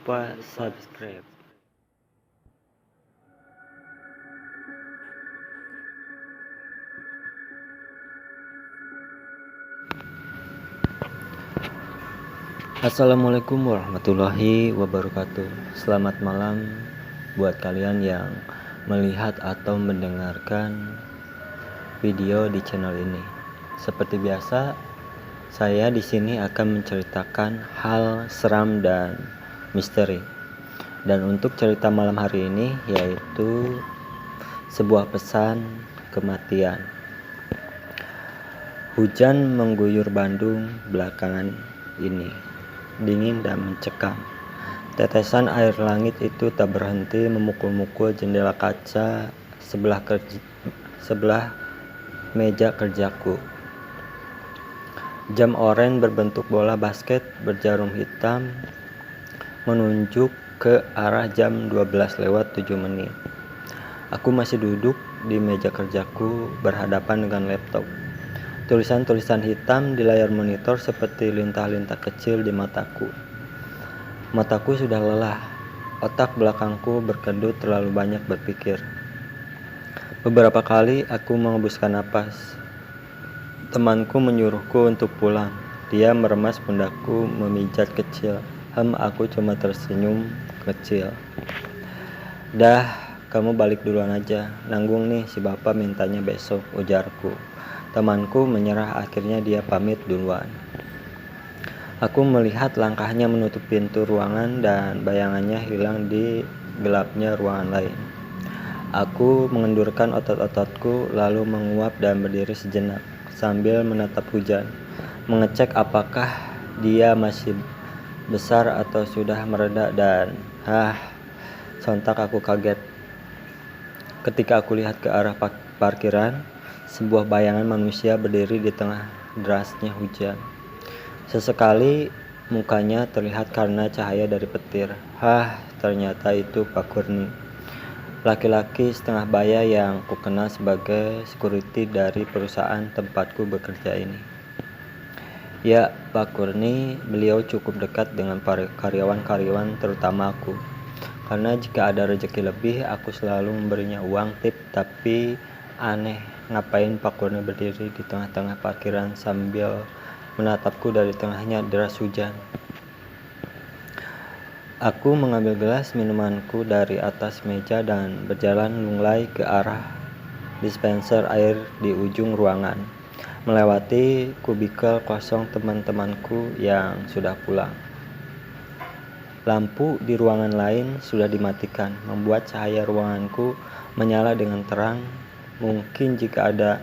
lupa subscribe. Assalamualaikum warahmatullahi wabarakatuh. Selamat malam buat kalian yang melihat atau mendengarkan video di channel ini. Seperti biasa, saya di sini akan menceritakan hal seram dan misteri. Dan untuk cerita malam hari ini yaitu sebuah pesan kematian. Hujan mengguyur Bandung belakangan ini. Dingin dan mencekam. Tetesan air langit itu tak berhenti memukul-mukul jendela kaca sebelah meja kerjaku. Jam oranye berbentuk bola basket berjarum hitam menunjuk ke arah jam 12:07. Aku masih duduk di meja kerjaku berhadapan dengan laptop. Tulisan-tulisan hitam di layar monitor seperti lintah-lintah kecil di mataku. Mataku sudah lelah. Otak belakangku berkedut terlalu banyak berpikir. Beberapa kali aku mengembuskan napas. Temanku menyuruhku untuk pulang. Dia meremas pundakku memijat kecil. Aku cuma tersenyum kecil. Dah, kamu balik duluan aja. Nanggung nih, si bapak mintanya besok, ujarku. Temanku menyerah, akhirnya dia pamit duluan. Aku melihat langkahnya menutup pintu ruangan dan bayangannya hilang di gelapnya ruangan lain. Aku mengendurkan otot-ototku lalu menguap dan berdiri sejenak sambil menatap hujan, mengecek apakah dia masih besar atau sudah mereda dan sontak aku kaget ketika aku lihat ke arah parkiran. Sebuah bayangan manusia berdiri di tengah derasnya hujan. Sesekali mukanya terlihat karena cahaya dari petir. Ternyata itu Pak Kurni. Laki-laki setengah baya yang kukenal sebagai security dari perusahaan tempatku bekerja ini. Ya, Pak Kurni, beliau cukup dekat dengan karyawan-karyawan terutama aku. Karena jika ada rezeki lebih, aku selalu memberinya uang tip, tapi aneh. Ngapain Pak Kurni berdiri di tengah-tengah parkiran sambil menatapku dari tengahnya deras hujan? Aku mengambil gelas minumanku dari atas meja dan berjalan mulai ke arah dispenser air di ujung ruangan, melewati kubikel kosong teman-temanku yang sudah pulang. Lampu di ruangan lain sudah dimatikan, membuat cahaya ruanganku menyala dengan terang. Mungkin jika ada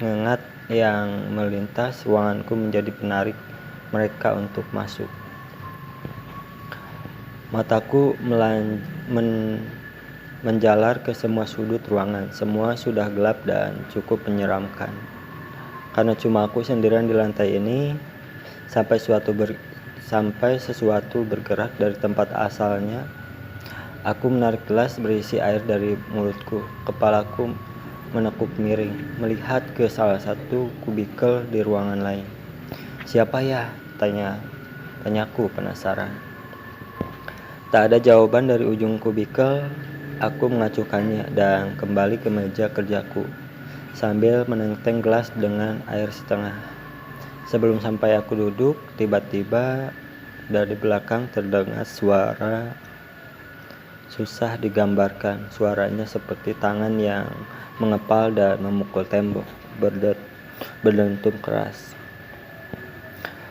ngengat yang melintas, ruanganku menjadi penarik mereka untuk masuk. Mataku menjalar ke semua sudut ruangan. Semua sudah gelap dan cukup menyeramkan. Karena cuma aku sendirian di lantai ini, sampai sesuatu bergerak dari tempat asalnya. Aku menarik gelas berisi air dari mulutku. Kepalaku menekuk miring, melihat ke salah satu kubikel di ruangan lain. Siapa ya? Tanyaku penasaran. Tak ada jawaban dari ujung kubikel. Aku mengacuhkannya dan kembali ke meja kerjaku sambil menenteng gelas dengan air setengah. Sebelum sampai aku duduk, tiba-tiba dari belakang terdengar suara susah digambarkan. Suaranya seperti tangan yang mengepal dan memukul tembok, berdentum keras.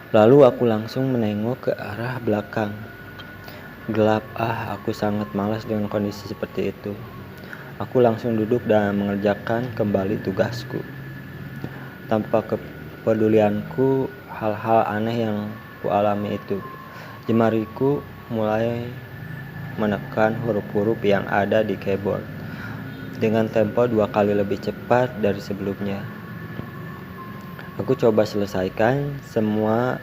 Lalu aku langsung menengok ke arah belakang. Gelap. Aku sangat malas dengan kondisi seperti itu. Aku langsung duduk dan mengerjakan kembali tugasku. Tanpa kepedulianku, hal-hal aneh yang kualami itu. Jemariku mulai menekan huruf-huruf yang ada di keyboard dengan tempo 2 kali lebih cepat dari sebelumnya. Aku coba selesaikan semua,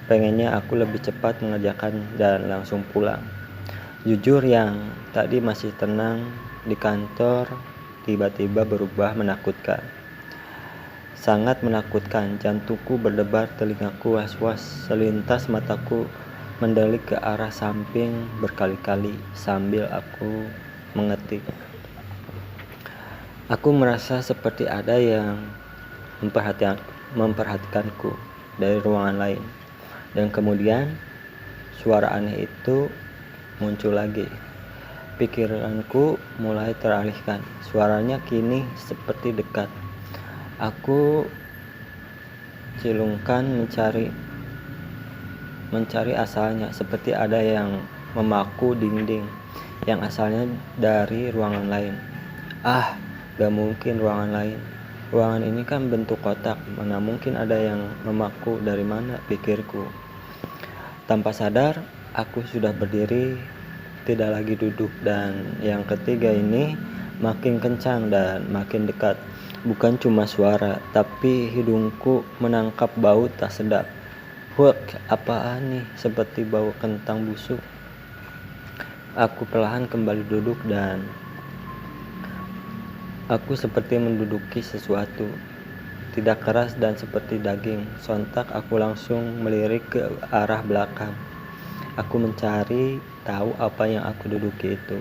pengennya aku lebih cepat mengerjakan dan langsung pulang. Jujur, yang tadi masih tenang di kantor tiba-tiba berubah menakutkan. Sangat menakutkan. Jantungku berdebar, telingaku was-was, selintas mataku mendelik ke arah samping berkali-kali sambil aku mengetik. Aku merasa seperti ada yang memperhatikanku dari ruangan lain. Dan kemudian suara aneh itu muncul lagi. Pikiranku mulai teralihkan. Suaranya kini seperti dekat. Aku cilungkan mencari asalnya, seperti ada yang memaku dinding yang asalnya dari ruangan lain. Gak mungkin ruangan lain. Ruangan ini kan bentuk kotak, mana mungkin ada yang memaku, dari mana, pikirku. Tanpa sadar, aku sudah berdiri, tidak lagi duduk, dan yang ketiga ini makin kencang dan makin dekat. Bukan cuma suara, tapi hidungku menangkap bau tak sedap. Apaan nih? Seperti bau kentang busuk. Aku perlahan kembali duduk dan aku seperti menduduki sesuatu. Tidak keras dan seperti daging. Sontak aku langsung melirik ke arah belakang. Aku mencari tahu apa yang aku duduki itu.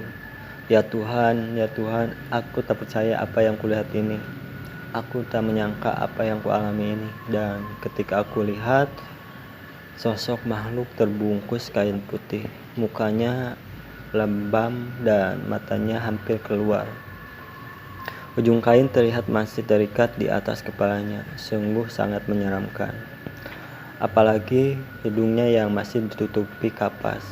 Ya Tuhan, aku tak percaya apa yang kulihat ini. Aku tak menyangka apa yang kualami ini. Dan ketika aku lihat, sosok makhluk terbungkus kain putih, mukanya lebam dan matanya hampir keluar. Ujung kain terlihat masih terikat di atas kepalanya, sungguh sangat menyeramkan. Apalagi hidungnya yang masih ditutupi kapas.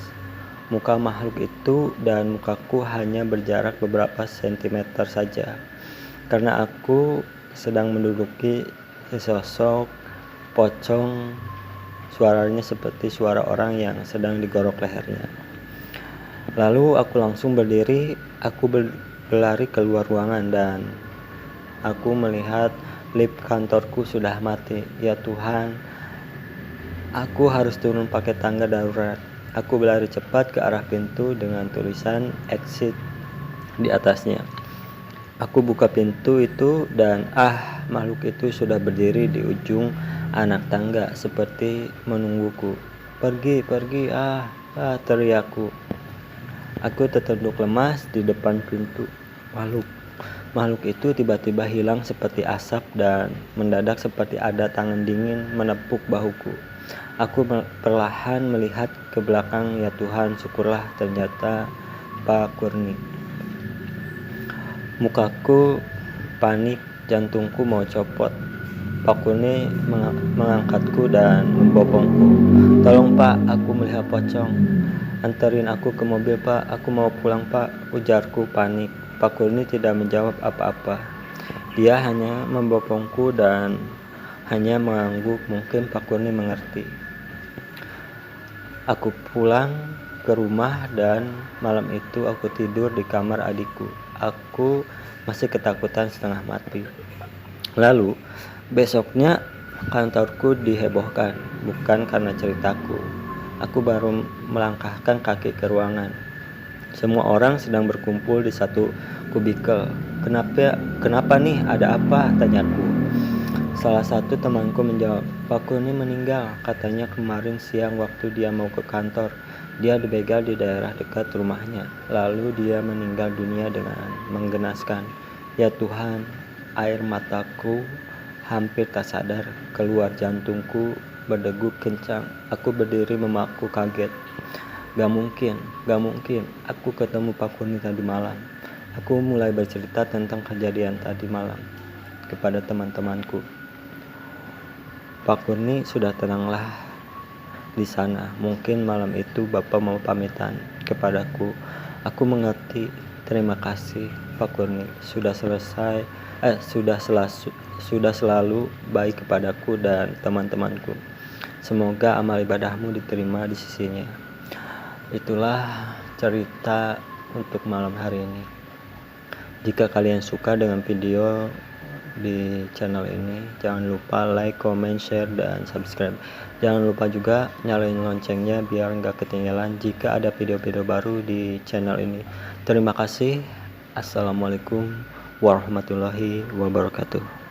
Muka makhluk itu dan mukaku hanya berjarak beberapa sentimeter saja, karena aku sedang menduduki sesosok pocong. Suaranya seperti suara orang yang sedang digorok lehernya. Lalu aku langsung berdiri, aku berlari keluar ruangan dan aku melihat lift kantorku sudah mati. Ya Tuhan, aku harus turun pakai tangga darurat. Aku berlari cepat ke arah pintu dengan tulisan exit di atasnya. Aku buka pintu itu dan makhluk itu sudah berdiri di ujung anak tangga seperti menungguku. Pergi, teriakku. Aku tertunduk lemas di depan pintu. Makhluk itu tiba-tiba hilang seperti asap dan mendadak seperti ada tangan dingin menepuk bahuku. Aku perlahan melihat ke belakang. Ya Tuhan, syukurlah, ternyata Pak Kurni. Mukaku panik, jantungku mau copot. Pak Kurni mengangkatku dan membopongku. Tolong Pak, aku melihat pocong. Anterin aku ke mobil Pak, aku mau pulang Pak, ujarku panik. Pak Kurni tidak menjawab apa-apa. Dia hanya membopongku dan hanya mengangguk. Mungkin Pak Kurni mengerti. Aku pulang ke rumah dan malam itu aku tidur di kamar adikku. Aku masih ketakutan setengah mati. Lalu besoknya kantorku dihebohkan, bukan karena ceritaku. Aku baru melangkahkan kaki ke ruangan. Semua orang sedang berkumpul di satu kubikel. Kenapa nih? Ada apa? Tanyaku. Salah satu temanku menjawab, Pak Kurni meninggal. Katanya kemarin siang waktu dia mau ke kantor. Dia dibegal di daerah dekat rumahnya. Lalu dia meninggal dunia dengan menggenaskan. Ya Tuhan, air mataku hampir tak sadar keluar, jantungku berdegup kencang. Aku berdiri memaku kaget. Gak mungkin. Aku ketemu Pak Kurni tadi malam. Aku mulai bercerita tentang kejadian tadi malam kepada teman-temanku. Pak Kurni sudah tenanglah di sana. Mungkin malam itu Bapak mau pamitan kepadaku. Aku mengerti. Terima kasih Pak Kurni sudah selalu baik kepadaku dan teman-temanku. Semoga amal ibadahmu diterima di sisinya. Itulah cerita untuk malam hari ini. Jika kalian suka dengan video di channel ini, jangan lupa like, comment, share, dan subscribe. Jangan lupa juga nyalain loncengnya biar nggak ketinggalan jika ada video-video baru di channel ini. Terima kasih. Assalamualaikum warahmatullahi wabarakatuh.